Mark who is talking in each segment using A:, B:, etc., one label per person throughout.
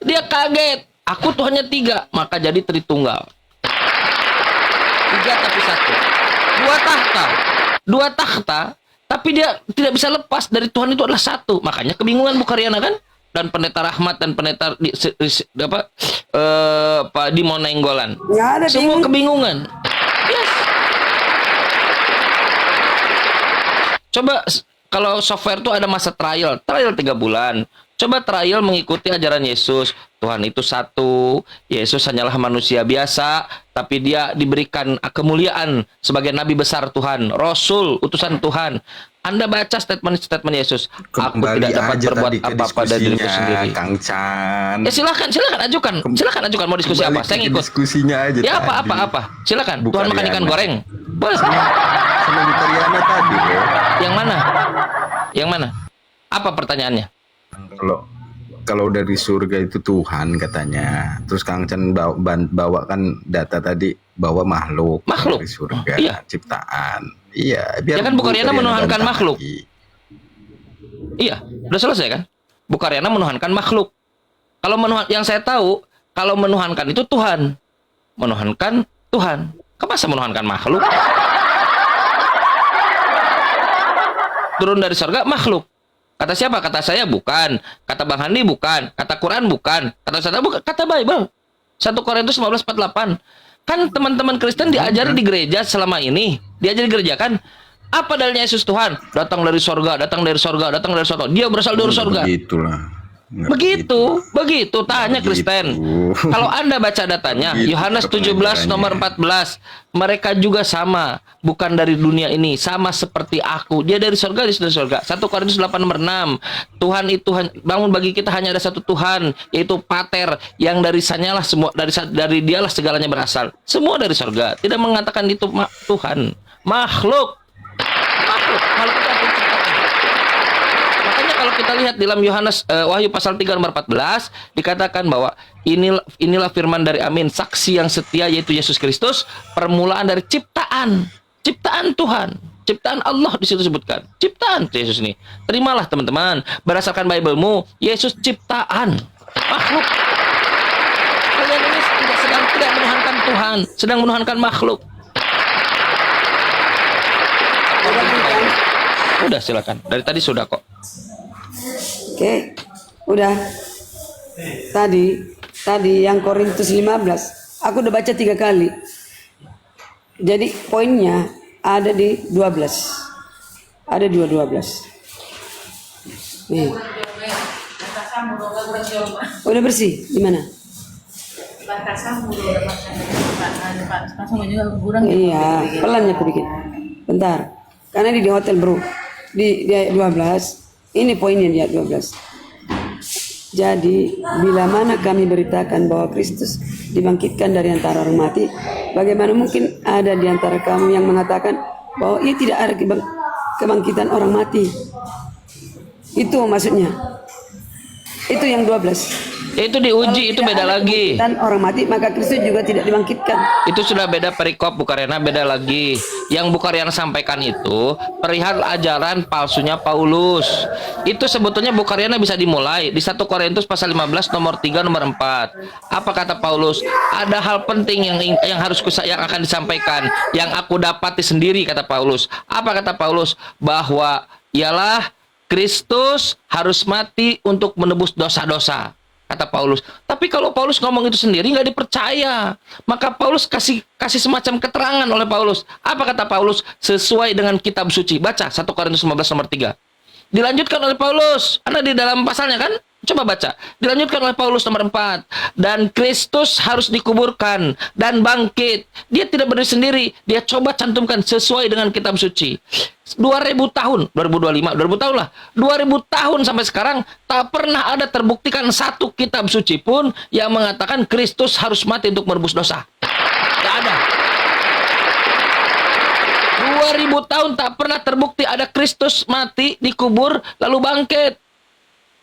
A: Dia kaget. Aku Tuhannya 3, maka jadi Tritunggal. 3 tapi 1. 2 tahta, tapi dia tidak bisa lepas dari Tuhan itu adalah 1. Makanya kebingungan Bukaryana kan? Dan Pendeta Rahmat dan Pendeta Pak di Monenggolan. Semua kebingungan. Yes. Coba kalau software itu ada masa trial 3 bulan. Coba trial mengikuti ajaran Yesus. Tuhan itu 1, Yesus hanyalah manusia biasa, tapi dia diberikan kemuliaan sebagai nabi besar Tuhan, Rasul, utusan Tuhan. Anda baca statement Yesus. Aku tidak dapat berbuat apa-apa dari diriku sendiri.
B: Kang Chan.
A: Silakan ajukan. Silakan ajukan mau diskusi apa? Saya ngikut.
B: Diskusinya aja.
A: Ya apa. Silakan. Tuhan makan ikan goreng. Boleh.
B: Sama Bukaryana tadi, bro.
A: Yang mana? Apa pertanyaannya?
B: Kalau dari surga itu Tuhan katanya. Terus Kang Chan bawa kan data tadi bahwa makhluk dari surga,
A: iya.
B: Ciptaan. Iya, biar
A: ya kan Bukaryana menuhankan makhluk.
B: Lagi.
A: Iya, udah selesai kan? Bukaryana menuhankan makhluk. Kalau yang saya tahu, kalau menuhankan itu Tuhan. Menuhankan Tuhan. Masa menuhankan makhluk? Turun dari surga makhluk. Kata siapa? Kata saya bukan. Kata Bang Handi bukan. Kata Quran bukan. Kata saya bukan. Kata Bible. 1 Korintus 15:48. Kan teman-teman Kristen diajari di gereja selama ini. Diajari di gereja kan. Apa dalilnya Yesus Tuhan? Datang dari sorga. Dia berasal dari sorga.
B: Begitulah.
A: Begitu. Tanya Kristen. Kalau Anda baca datanya, Yohanes 17 nomor 14, mereka juga sama, bukan dari dunia ini, sama seperti aku. Dia dari surga, dia dari surga. 1 Korintus 8 nomor 6. Tuhan itu bangun bagi kita hanya ada satu Tuhan, yaitu Pater, yang dari sanyalah semua, dari dialah segalanya berasal. Semua dari surga. Tidak mengatakan itu Tuhan. Makhluk itu makanya kalau kita lihat dalam Yohanes Wahyu pasal 3 nomor 14 dikatakan bahwa inilah firman dari Amin, saksi yang setia, yaitu Yesus Kristus, permulaan dari ciptaan Tuhan, ciptaan Allah. Di situ sebutkan ciptaan Yesus ini. Terimalah teman-teman, berdasarkan Bible-mu, Yesus ciptaan makhluk. Kalian ini sedang tidak menuhankan Tuhan, sedang menuhankan makhluk. Udah silakan. Dari tadi sudah kok.
C: Oke. Udah. Tadi yang Korintus 15, aku udah baca 3 kali. Jadi poinnya ada di 12. Ada 12. Nih. Udah bersih. Di mana? Iya, pelan ya sedikit. Bentar. Karena di hotel, bro. Di 12. Ini poinnya di 12. Jadi, bila mana kami beritakan bahwa Kristus dibangkitkan dari antara orang mati, bagaimana mungkin ada di antara kamu yang mengatakan bahwa ia tidak ada kebangkitan orang mati? Itu maksudnya. Itu yang 12.
A: Itu diuji, itu beda lagi.
C: Dan orang mati, maka Kristus juga tidak dibangkitkan.
A: Itu sudah beda perikop, Bukaryana beda lagi. Yang Bukaryana sampaikan itu perihal ajaran palsunya Paulus. Itu sebetulnya Bukaryana bisa dimulai di 1 Korintus pasal 15 nomor 3 nomor 4. Apa kata Paulus? Ada hal penting yang akan disampaikan, yang aku dapati sendiri, kata Paulus. Apa kata Paulus? Bahwa ialah Kristus harus mati untuk menebus dosa-dosa, kata Paulus. Tapi kalau Paulus ngomong itu sendiri nggak dipercaya. Maka Paulus kasih semacam keterangan oleh Paulus. Apa kata Paulus? Sesuai dengan kitab suci. Baca 1 Korintus 15 nomor 3. Dilanjutkan oleh Paulus. Anda di dalam pasalnya kan? Coba baca. Dilanjutkan oleh Paulus nomor 4. Dan Kristus harus dikuburkan dan bangkit. Dia tidak berdiri sendiri. Dia coba cantumkan sesuai dengan kitab suci. 2000 tahun, 2025, 2000 tahun lah. 2000 tahun sampai sekarang tak pernah ada terbuktikan satu kitab suci pun yang mengatakan Kristus harus mati untuk menebus dosa. Tidak ada. 2000 tahun tak pernah terbukti ada Kristus mati, dikubur, lalu bangkit.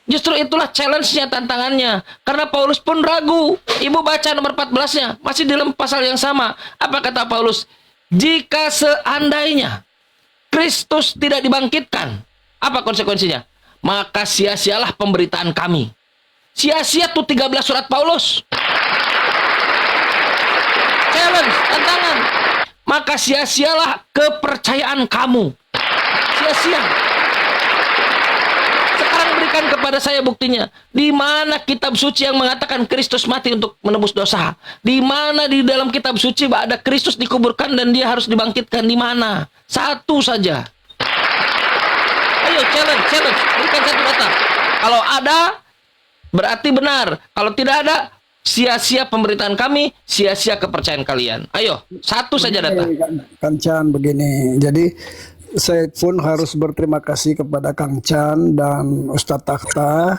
A: Justru itulah challenge-nya, tantangannya. Karena Paulus pun ragu. Ibu baca nomor 14-nya. Masih dalam pasal yang sama. Apa kata Paulus? Jika seandainya Kristus tidak dibangkitkan, apa konsekuensinya? Maka sia-sialah pemberitaan kami. Sia-sia tuh 13 surat Paulus. Challenge, tantangan. Maka sia-sialah kepercayaan kamu. Sia-sia. Sekarang berikan kepada saya buktinya. Di mana kitab suci yang mengatakan Kristus mati untuk menebus dosa? Di mana di dalam kitab suci ada Kristus dikuburkan dan dia harus dibangkitkan? Di mana? Satu saja. Ayo challenge. Berikan satu data. Kalau ada, berarti benar. Kalau tidak ada, sia-sia pemberitaan kami, sia-sia kepercayaan kalian. Ayo, satu saja data.
D: Kang Chan begini. Jadi saya pun harus berterima kasih kepada Kang Chan dan Ustadz Takhta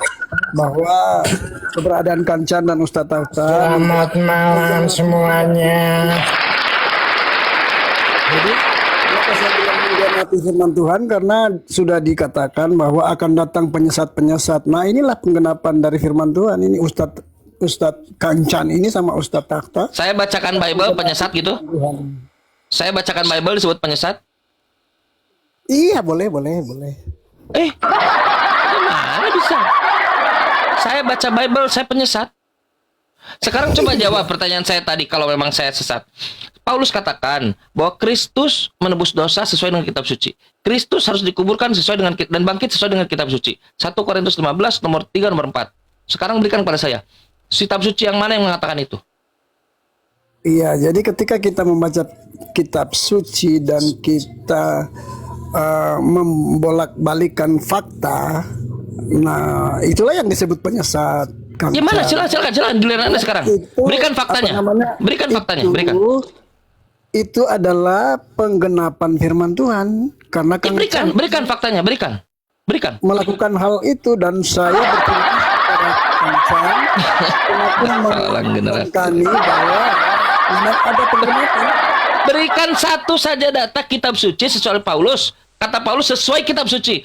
D: bahwa keberadaan Kang Chan dan Ustadz Takhta.
E: Selamat malam semuanya.
D: Jadi kenapa saya bilang mengkhianati firman Tuhan, karena sudah dikatakan bahwa akan datang penyesat-penyesat. Nah, inilah penggenapan dari firman Tuhan. Ini Ustadz Kang Chan ini sama Ustadz Takhta.
A: Saya bacakan Bible penyesat gitu. Saya bacakan Bible disebut penyesat.
D: Iya, boleh.
A: Gimana bisa? Saya baca Bible, saya penyesat. Sekarang coba jawab pertanyaan saya tadi kalau memang saya sesat. Paulus katakan bahwa Kristus menebus dosa sesuai dengan kitab suci. Kristus harus dikuburkan sesuai dengan dan bangkit sesuai dengan kitab suci. 1 Korintus 15 nomor 3 nomor 4. Sekarang berikan kepada saya. Kitab suci yang mana yang mengatakan itu?
D: Iya, jadi ketika kita membaca kitab suci dan kita membolak-balikan fakta, nah itulah yang disebut penyesat.
A: Gimana? Silakan giliran Anda sekarang. Berikan faktanya. Berikan.
D: Itu adalah penggenapan firman Tuhan karena
A: Berikan faktanya, berikan.
D: Melakukan hal itu, dan saya berterima kasih kepada Kang Chan kami bahwa memang ada penggenapan.
A: Berikan satu saja data kitab suci sesuai Paulus. Kata Paulus sesuai kitab suci.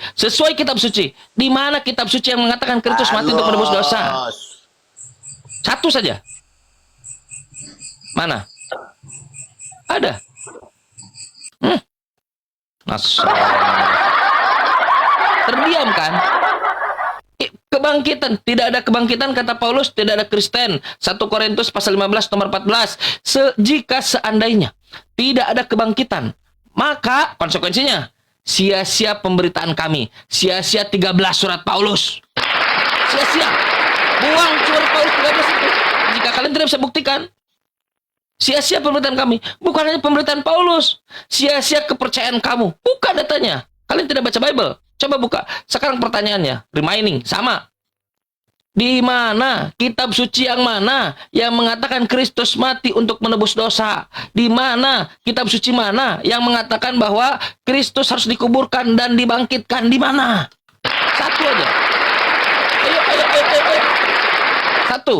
A: Di mana kitab suci yang mengatakan Kristus mati untuk menebus dosa? Satu saja. Mana? Ada. Terdiam kan? Kebangkitan, tidak ada kebangkitan kata Paulus, tidak ada Kristen. 1 Korintus pasal 15 nomor 14. Jika seandainya tidak ada kebangkitan, maka konsekuensinya sia-sia pemberitaan kami, sia-sia 13 surat Paulus. Sia-sia. Buang surat Paulus 13 itu. Jika kalian tidak bisa buktikan, sia-sia pemberitaan kami. Bukan hanya pemberitaan Paulus, sia-sia kepercayaan kamu. Buka datanya. Kalian tidak baca Bible. Coba buka. Sekarang pertanyaannya, remaining sama. Di mana kitab suci yang mana yang mengatakan Kristus mati untuk menebus dosa? Di mana kitab suci mana yang mengatakan bahwa Kristus harus dikuburkan dan dibangkitkan? Di mana? Satu aja. Ayo. Satu.